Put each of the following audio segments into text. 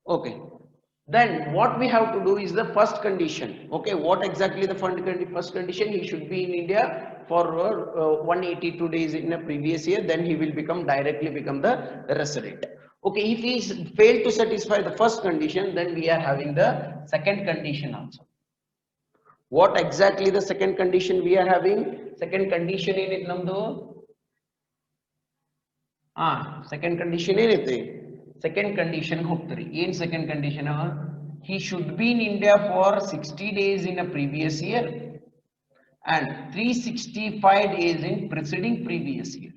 Okay. Then what we have to do is the first condition. Okay, what exactly the first condition? He should be in India for 182 days in a previous year. Then he will directly become the resident. Okay, if he failed to satisfy the first condition, then we are having the second condition also. What exactly the second condition we are having? Second condition in it namdu. Second condition ಏನೈತಿ second condition ಹೋಗ್ತೀರಿ ಏನು second condition he should be in India for 60 days in a previous year and 365 days in preceding previous year.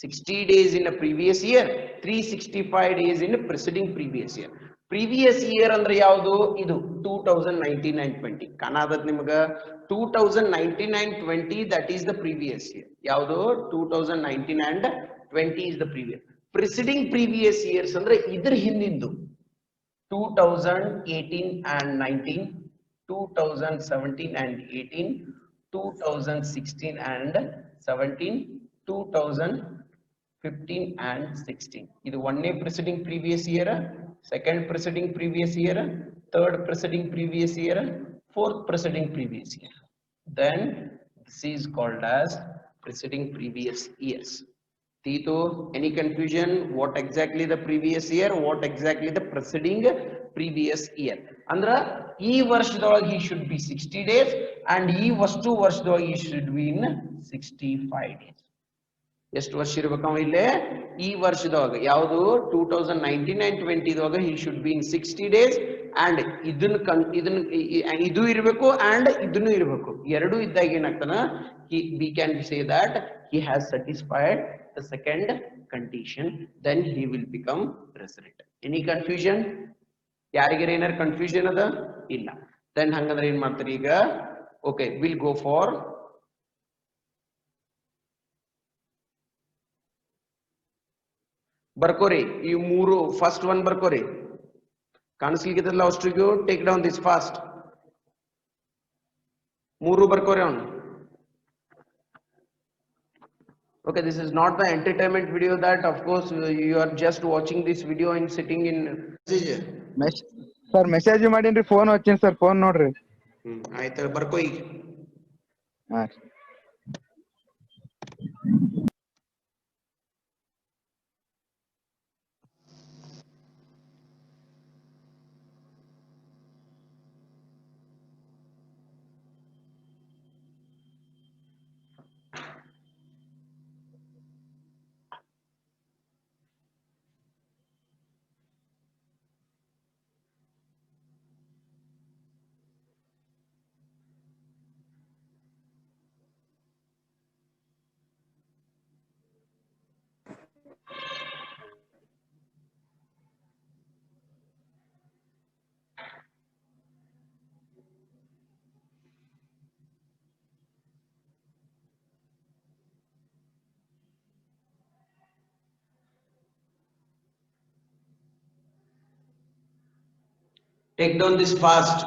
60 days in a previous year, 365 days in a preceding previous year. Previous year ಅಂದ್ರೆ ಯಾವುದು ಇದು 2019 and 20 ಕಾಣಾದತ್ ನಿಮಗ 2019 and 20 that is the previous year. ಯಾವುದು 2019 and 20 is the previous. Preceding previous years ಅಂದ್ರೆ ಇದ್ರ ಹಿಂದಿಂದು 2018 and 19, 2017 and 18, 2016 and 17, 2015 and 16. This one preceding previous year, second preceding previous year, third preceding previous year, fourth preceding previous year. Then this is called as preceding previous years. Tito, any confusion? What exactly the previous year? What exactly the preceding previous year? Andra, e varshadolage he should be 60 days and e vastu varshadolage he should be in 65 days. ಎಷ್ಟು ವರ್ಷ ಇರಬೇಕು ಇಲ್ಲೇ ಈ ವರ್ಷದೊಳಗ ಯಾವುದು 2019 and 20 ದೊಳಗ he should be in 60 days and ಇದು ಇರಬೇಕು and ಇದನ್ನು ಇರಬೇಕು ಎರಡು ಇದ್ದಾಗ ಏನಾಗ್ತಾನ we can say that he has satisfied the second condition, then he will become resident. Any confusion? ಯಾರಿಗಾರ ಏನಾರ confusion ಅದ ಇಲ್ಲ then ಹಂಗಂದ್ರೆ ಏನ್ ಮಾಡ್ತಾರೆ ಈಗ okay we'll go for ಬರ್ಕೋರಿ ಈ ಮೂರು ಫಸ್ಟ್ ಒನ್ ಬರ್ಕೋರಿ ಕಾಣಿಸ್ಲಿಕ್ಕಿದಲ್ಲ ಅಷ್ಟಿಗೂ ಟೇಕ್ ಡೌನ್ ದಿಸ್ ಫಾಸ್ಟ್ ಮೂರು ಬರ್ಕೋರಿ ಅವನು okay this is not the entertainment video that of course you are just watching this video and sitting in sir message ಮಾಡೀನ್ರಿ ಫೋನ್ ಹಚ್ಚಿನ್ ಸರ್ ಫೋನ್ ನೋಡ್ರಿ ಆಯ್ತು ಬರ್ಕೋ ಈಗ ಹಾ take down this fast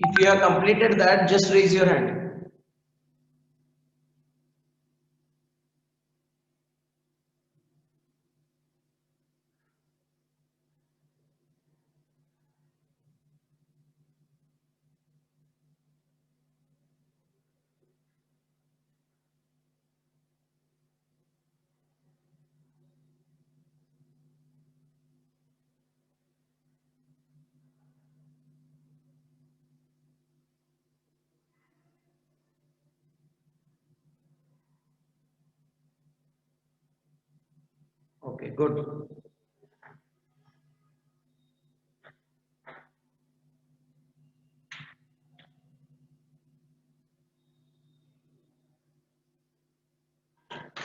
if you have completed that just raise your hand Okay, good.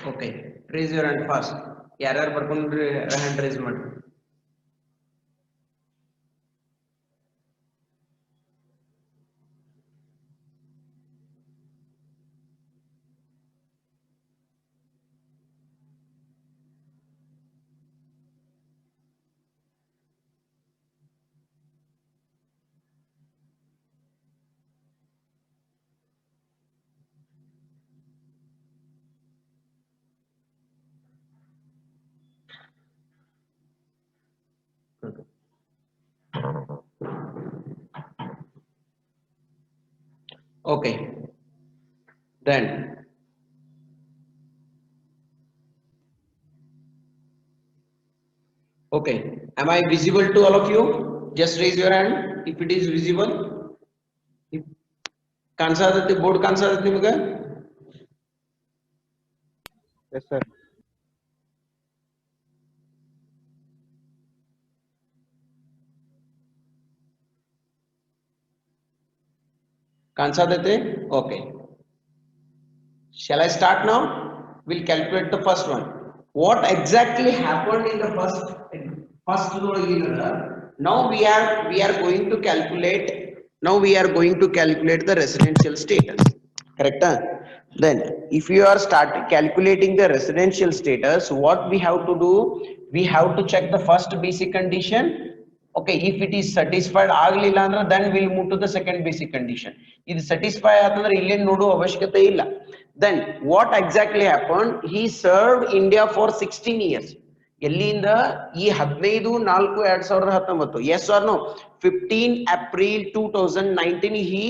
Okay, raise your hand fast. ಯಾರ್ಯಾರು ಬರ್ಕೊಂಡ್ರಿ hand raise ಮಾಡಿ. Okay, then okay, am I visible to all of you? Just raise your hand if it is visible. If ಕಾಣಿಸತೈತಿ board ಕಾಣಿಸತೈತಿ ನಿಮಗೆ? Yes, sir. ಕಾಣಿಸತೈತಿ? Okay. Shall I start now? We'll calculate the first one. What exactly happened in the first now we are going to calculate. Now we are going to calculate the residential status. Correct? Then if you are calculating the residential status, what we have to do? We have to check the first basic condition. Okay, if it is satisfied ಆಗ್ಲಿಲ್ಲ ಅಂದ್ರೆ then we'll move to the second basic condition. ಇದು satisfy ಆತಂದ್ರೆ ಇಲ್ಲೇನು ನೋಡುವ ಅವಶ್ಯಕತೆ ಇಲ್ಲ. Then what exactly happened? He served India for 16 years. ಎಲ್ಲಿಂದ ಈ 15/4/2019. Yes or no? 15 April 2019 he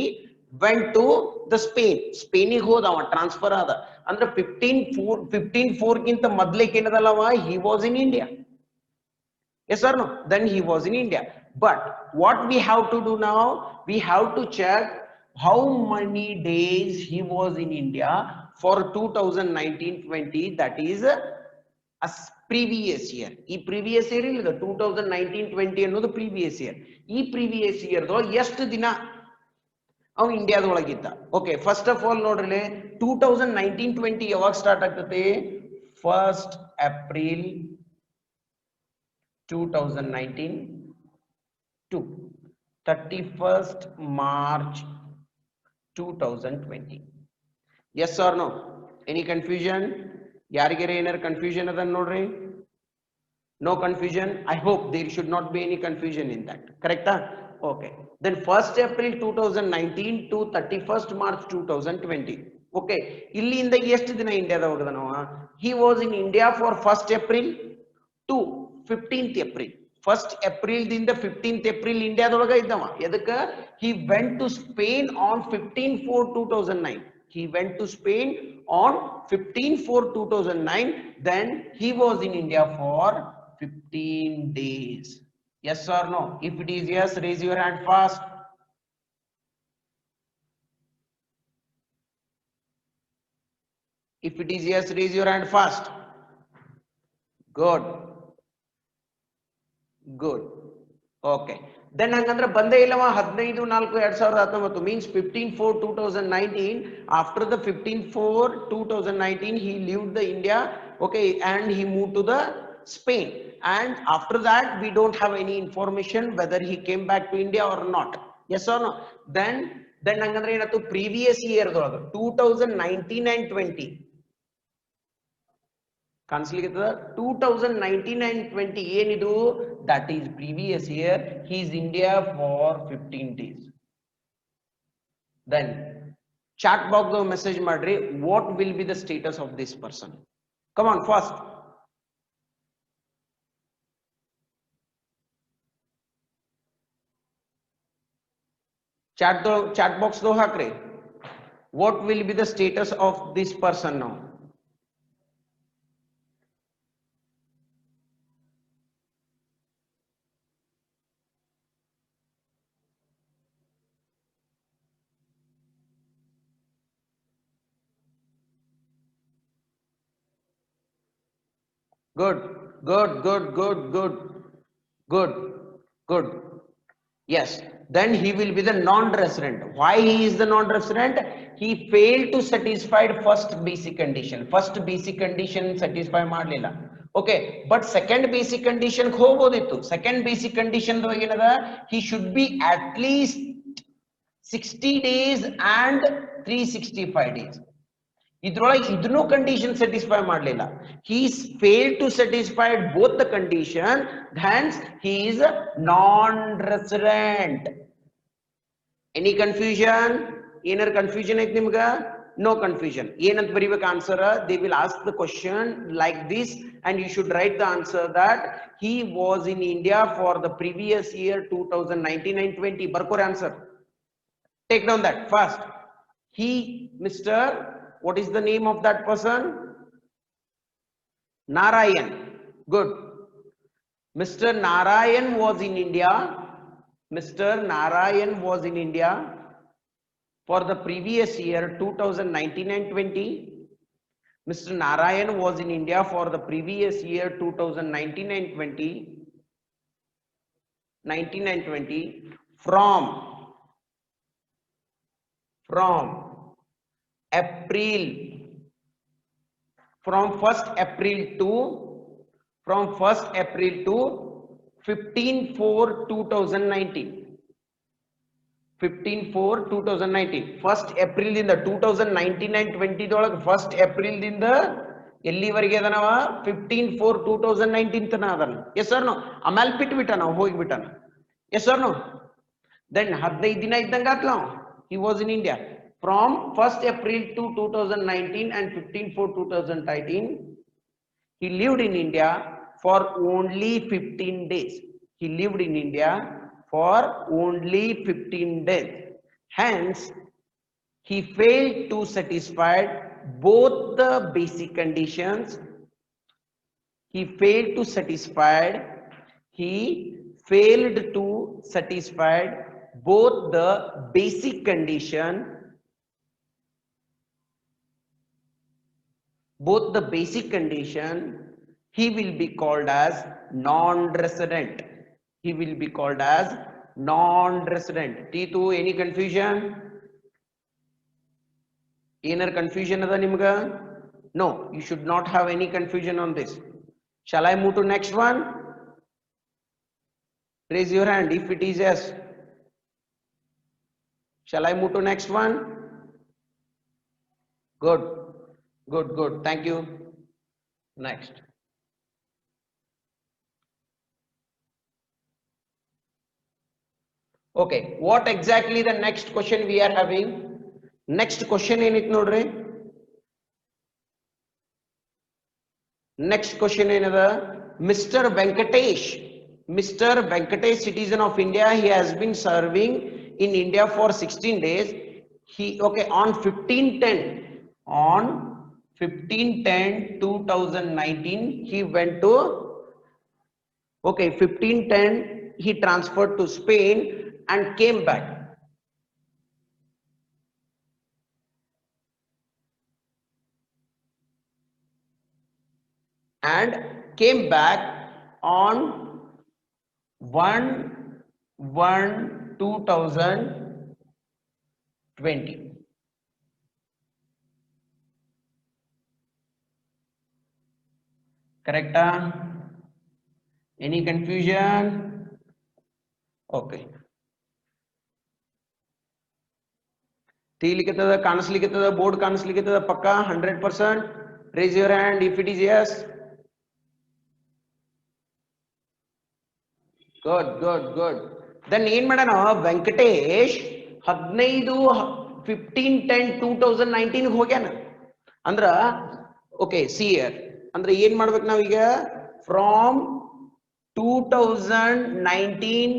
went to the Spain ಗೆ ಹೋದವ ಟ್ರಾನ್ಸ್ಫರ್ ಆದ ಅಂದ್ರೆ 15/4 ಗಿಂತ ಮೊದಲೇಕ್ ಏನದಲ್ಲವ he was in India. Yes or no? Then he was in India. But what we have to do now? We have to check how many days he was in India for 2019-20. That is a previous year. E previous year illada 2019-20 ಅನ್ನೋದು previous year. E previous year ದೋ ಎಷ್ಟು ದಿನ ಅವ ಇಂಡಿಯಾದೊಳಗಿದ್ದ. Okay, first of all ನೋಡ್ರಿ 2019-20 ಯಾವಾಗ start ಆಗ್ತದೆ? 1st April 2019 to 31st March 2020. Yes or no? Any confusion? ಯಾರಿಗಾರ ಏನಾರ ಕನ್ಫ್ಯೂಷನ್ ಅದ ನೋಡ್ರಿ? No confusion. I hope there should not be any confusion in that. Correct? Okay. Then 1st April 2019 to 31st March 2020. Okay. ಇಲ್ಲಿಂದ ಎಷ್ಟು ದಿನ ಇಂಡಿಯಾದಾಗ ಹೋಗದನವ? He was in India for 1st April to 15th April. 1st April ದಿಂದ 15th April ಇಂಡಿಯಾದೊಳಗ ಇದ್ದವ. ಎದಕ್ಕ? He went to Spain on 15/4/2009. He went to Spain on 15/4/2009. Then he was in India for 15 days. Yes or no? If it is yes, raise your hand fast. If it is yes, raise your hand fast. Good. Good. Okay. Then hangandre ಬಂದೇ ಇಲ್ಲವ 15/4/2019 means 15/4/2019. After the 15/4/2019 he left the India, okay, and he moved to the Spain, and after that we don't have any information whether he came back to India or not. Yes or no? Then hangandre ಏನತ್ತು previous year ದೊಳಗ 2019 and 20 ಕಾಣಿಸ್ಲಿಕ್ಕೆ 2019 and 20 ಏನಿದು? That is previous year. He is India for 15 days. Then chat box message ಮಾಡ್ರಿ, what will be the status of this person? Come on fast. chat box do ಹಾಕ್ರಿ. What will be the status of this person now? Good. good. Yes, then he will be the non-resident. Why he is the non-resident? He failed to satisfy first basic condition. First basic condition satisfy ಮಾಡಲಿಲ್ಲ. Okay, but second basic condition ಹೋಗಬಹುದಿತ್ತು. Second basic condition ಏನದ? He should be at least 60 days and 365 days. ಇದ್ರೊಳಗೆ ಇದನ್ನು condition satisfy ಮಾಡಲಿಲ್ಲ. he failed to satisfy both the condition, hence he is a non-resident. Any confusion? ಏನಾರ confusion ಐತಿ ನಿಮ್ಗ? No confusion. ಏನಂತ ಬರಿಬೇಕು answer? They will ask the question like this and you should write the answer that he was in India for the previous year 2019 and 20. ಬರ್ಕೋರಿ answer. Take down that first. He, Mr. What is the name of that person? Narayan. Good. Mr. Narayan was in India. Mr. Narayan was in India for the previous year 2019 and 20. Mr. Narayan was in India for the previous year 2019 and 20. 19 and 20 from April, from 1st April to 15/4/2019. 15/4/2019. 1st April in the 2019 and 20 ದೊಳಗೆ 1st April ದಿಂದ ಎಲ್ಲಿವರೆಗೆ ಅದನವ? 15/4/2019 ತನ ಅದನ. Yes sir no? ಆಮೇಲೆ ಬಿಟ್ಬಿಟ್ಟಾನ, ಹೋಗಿಬಿಟ್ಟಾನ. Yes sir no? Then 15 ದಿನ ಇದ್ದಂಗ ಆತ್ಲ. He was in India from 1st April to 2019 and 15/4/2019. He lived in India for only 15 days. He lived in India for only 15 days. Hence, he failed to satisfy both the basic conditions. He failed to satisfy both the basic condition, he will be called as non-resident. He will be called as non-resident. T2, any confusion? Inner confusion ada nimga? No, you should not have any confusion on this. Shall I move to next one? Raise your hand if it is yes. Shall I move to next one? Good. Thank you. Next. Okay, what exactly the next question we are having? Next question ಏನೈತಿ ನೋಡ್ರಿ? Next question ಏನದ? Mr. Venkatesh, citizen of India, he has been serving in India for 16 days. On 15/10/2019 he went to 15/10 he transferred to Spain and came back. On 1/1/2020. Correct? Any confusion? Okay. ತಿಳಿಲಿಕತ್ತದ, ಕಾಣಿಸ್ಲಿಕತ್ತದ, board ಕಾಣಿಸ್ಲಿಕತ್ತದ ಪಕ್ಕ 100%? Raise your hand if it is yes. Good. Then ಏನ್ ಮಾಡೋಣ? ವೆಂಕಟೇಶ್ 15/10/2019 ಹೋಗ್ಯಾನ ಅಂದ್ರ okay C year ಅಂದ್ರೆ ಏನ್ ಮಾಡ್ಬೇಕು ನಾವೀಗ? From 2019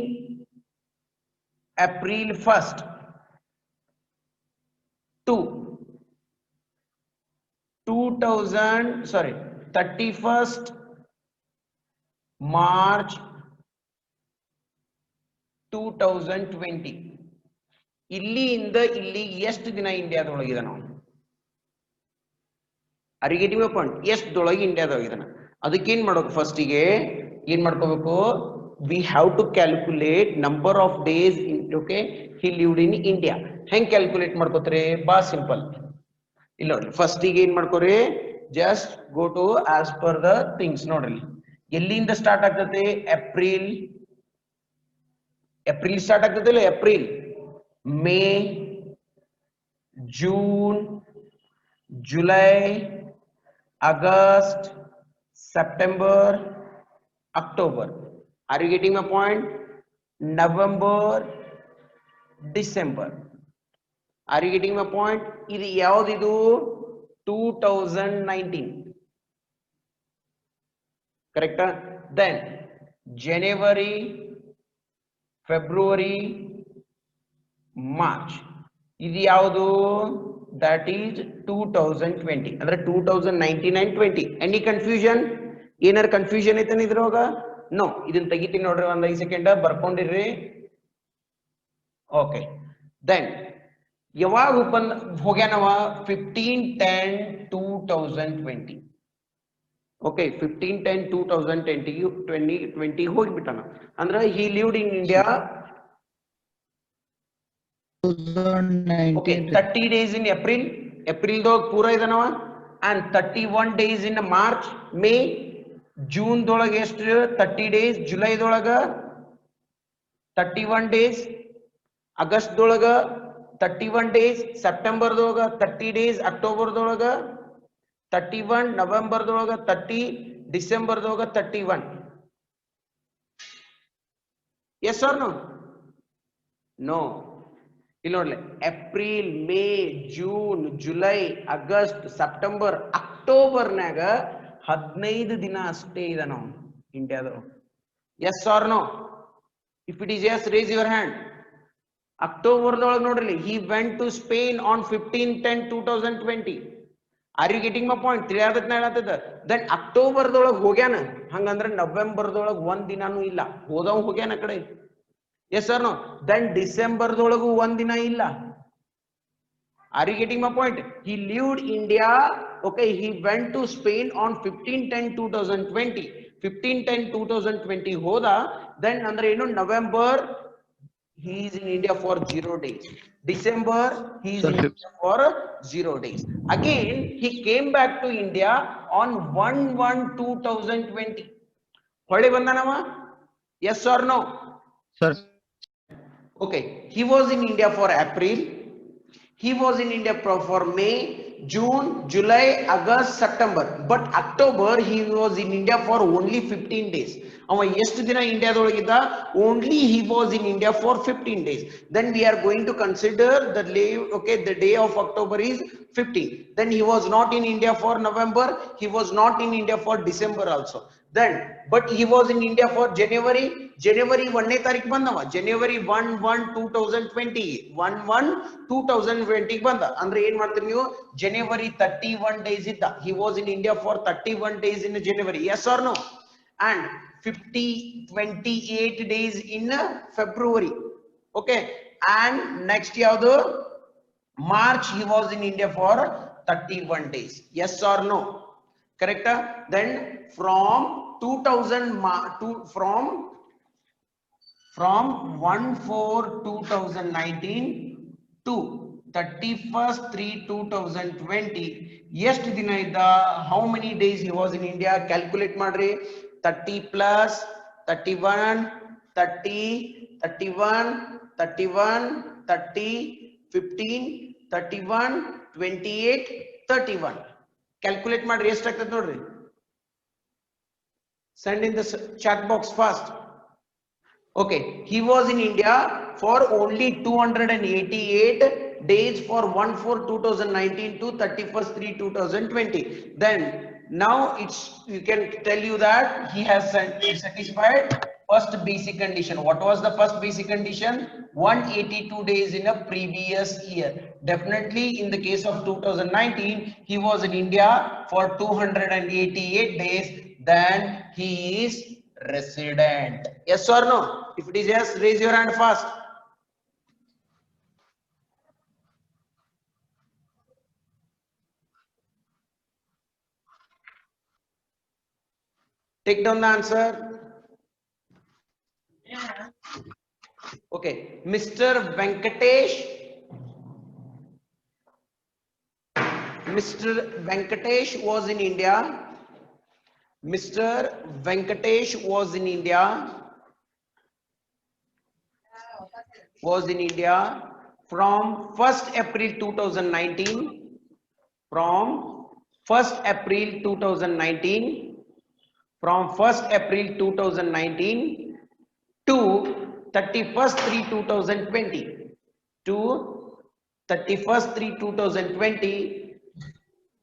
April 1st to 31st March 2020. ಇಲ್ಲಿಂದ ಇಲ್ಲಿ ಎಷ್ಟು ದಿನ ಇಂಡಿಯಾದೊಳಗಿದಾನ? Are you getting my point? ಎಷ್ಟು ದೊಳಗೆ ಇಂಡಿಯಾದೊಳಗಿದಾನ? ಅದಕ್ಕೆ ಏನ್ ಮಾಡೋದು, ಫಸ್ಟ್ ಗೆ ಏನ್ ಮಾಡ್ಕೋಬೇಕು, we have to calculate number of days in, okay, he lived in India. ಹೆಂಗ್ ಕ್ಯಾಲ್ಕುಲೇಟ್ ಮಾಡ್ಕೋತಾರೆ, ಬಾ ಸಿಂಪಲ್. ಇಲ್ಲ ನೋಡ್ರಿ, ಫಸ್ಟ್ ಗೆ ಏನ್ ಮಾಡ್ಕೋರಿ, just go to as per the things. ನೋಡ್ರಿ ಎಲ್ಲಿಂದ ಸ್ಟಾರ್ಟ್ ಆಗ್ತದೆ, ಏಪ್ರಿಲ್ ಸ್ಟಾರ್ಟ್ ಆಗ್ತದಿಲ್ಲ, April, May, June, July, August, September, October. Are you getting my point? November, December. Are you getting my point? ಇದು ಯಾವ್ದಿದು, 2019, ಕರೆಕ್ಟಾ? ದೆನ್ ಜನವರಿ, ಫೆಬ್ರವರಿ, ಮಾರ್ಚ್, ಇದು ಯಾವುದು, that is 2020, ಅಂದ್ರೆ 2019 and 20. Any confusion? ಏನಾರ ಕನ್ಫ್ಯೂಷನ್ ಐತನ ಇದ್ರೊಳಗ? ನೋ. ಇದನ್ನ ತೆಗಿತೀನಿ ನೋಡ್ರಿ, ಒಂದ್ 5 ಸೆಕೆಂಡ್ ಬರ್ಕೊಂಡಿರ್ರಿ. ಓಕೆ, ದೆನ್ ಯಾವಾಗ ಓಪನ್ ಹೋಗ್ಯಾನವ, 15/10/2020. ಓಕೆ, 15/10/2020 ಹೋಗ್ಬಿಟ್ಟಾನ. ಅಂದ್ರ ಹಿ lived in India, okay, 30 days in April, ದೊಳಗ ಪೂರ ಇದನವ, and 31 days in March, May, June ದೊಳಗ ಎಷ್ಟು, 30 days, ಜುಲೈ ದೊಳಗ 31 days, ಆಗಸ್ಟ್ ದೊಳಗ 31 days, ಸೆಪ್ಟೆಂಬರ್ ದೊಳಗ 30 days, ಅಕ್ಟೋಬರ್ ದೊಳಗ 31, ನವೆಂಬರ್ ದೊಳಗ 30, ಡಿಸೆಂಬರ್ ದೊಳಗ 31. Yes R no? ನೋ. ಇಲ್ಲಿ ನೋಡ್ಲಿ, April, May, June, July, August, September, ಅಕ್ಟೋಬರ್ನಾಗ 15 ದಿನ ಅಷ್ಟೇ ಇದ ನಾವು ಇಂಡಿಯಾದವರು. ಎಸ್ ಆರ್ ನೋ? If it is yes, raise your hand. ಅಕ್ಟೋಬರ್ದೊಳಗೆ ನೋಡ್ರಿ, he went to Spain on 15/10/2020. Are you getting my point? ತಿಳಿಯಾದತ್ ಹೇಳತ್ತದ. ದೆನ್ ಅಕ್ಟೋಬರ್ದೊಳಗೆ ಹೋಗ್ಯಾನ, ಹಂಗಂದ್ರೆ ನವೆಂಬರ್ದೊಳಗೆ ಒಂದ್ ದಿನಾನು ಇಲ್ಲ, ಹೋದವ್ ಹೋಗ್ಯಾನ ಆ ಕಡೆ. Yes R no? ದೆನ್ ಡಿಸೆಂಬರ್ದೊಳಗೂ ಒಂದ್ ದಿನ ಇಲ್ಲ. Are you getting my point? He lived India, okay, he went to Spain on 15/10/2020. 15/10/2020 ಹೋದ. ದೆನ್ ಅಂದ್ರೆ ಏನು, November he is in India for 0 days. December he is in India for 0 days. Again he came back to India on 1/1/2020. ಹೊಳ್ಳಿ ಬಂದಾನವ? Yes or no? Sir. Okay, he was in India for April, he was in India for May, June, July, August, September, but October he was in India for only 15 days. ಅವ ಎಷ್ಟು ದಿನ ಇಂಡಿಯಾದೊಳಗಿದ್ದ? Only he was in India for 15 days. Then we are going to consider the day, okay, the day of October is 15. Then he was not in India for November, he was not in India for December also. Then but he was in India for January 1ನೇ ತಾರೀಕು ಬಂದವ. January 1/1/2020, 1/1/2020 ಬಂದ. ಅಂದ್ರೆ ಏನ್ ಮಾಡ್ತೀರಿ ನೀವು, January 31 days ಇದ್ದ. he was in India for 31 days in January. Yes or no? And 28 days in February. Okay, and next ಯಾವುದು, March he was in India for 31 days. Yes or no? Correct? Then from 1/4/2019 to 31/3/2020 ಎಷ್ಟು ದಿನ ಇದ್ದ? How many days he was in India? Calculate ಮಾಡ್ರಿ. 30 plus 31, 30, 31, 31, 30, 15, 31, 28, 31. Calculate ಮಾಡ್ರಿ, ಎಷ್ಟಾಗ್ತದೆ ನೋಡ್ರಿ. Send in the chat box fast. Okay, he was in India for only 288 days for 1/4/2019 to 31/3/2020. Then now it's, you can tell you that he has satisfied first basic condition. What was the first basic condition? 182 days in a previous year. Definitely in the case of 2019 he was in India for 288 days. Then he is resident. Yes or no? If it is yes, raise your hand fast. Take down the answer. Okay, Mr. Venkatesh. Mr. Venkatesh was in India. Mr. Venkatesh was in India. Was in India from 1st April 2019. From 1st April 2019. From 1st April 2019 to 31st 3 2020 to 31st 3 2020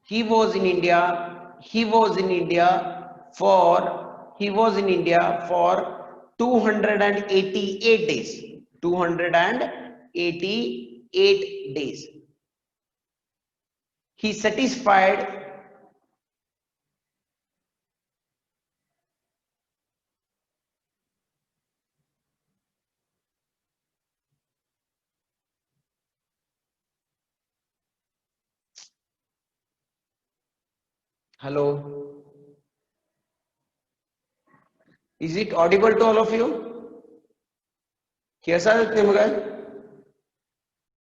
he was in India. He was in India for 288 days. 288 days. He satisfied Hello. Is it audible to all of you? कैसा है निमगल?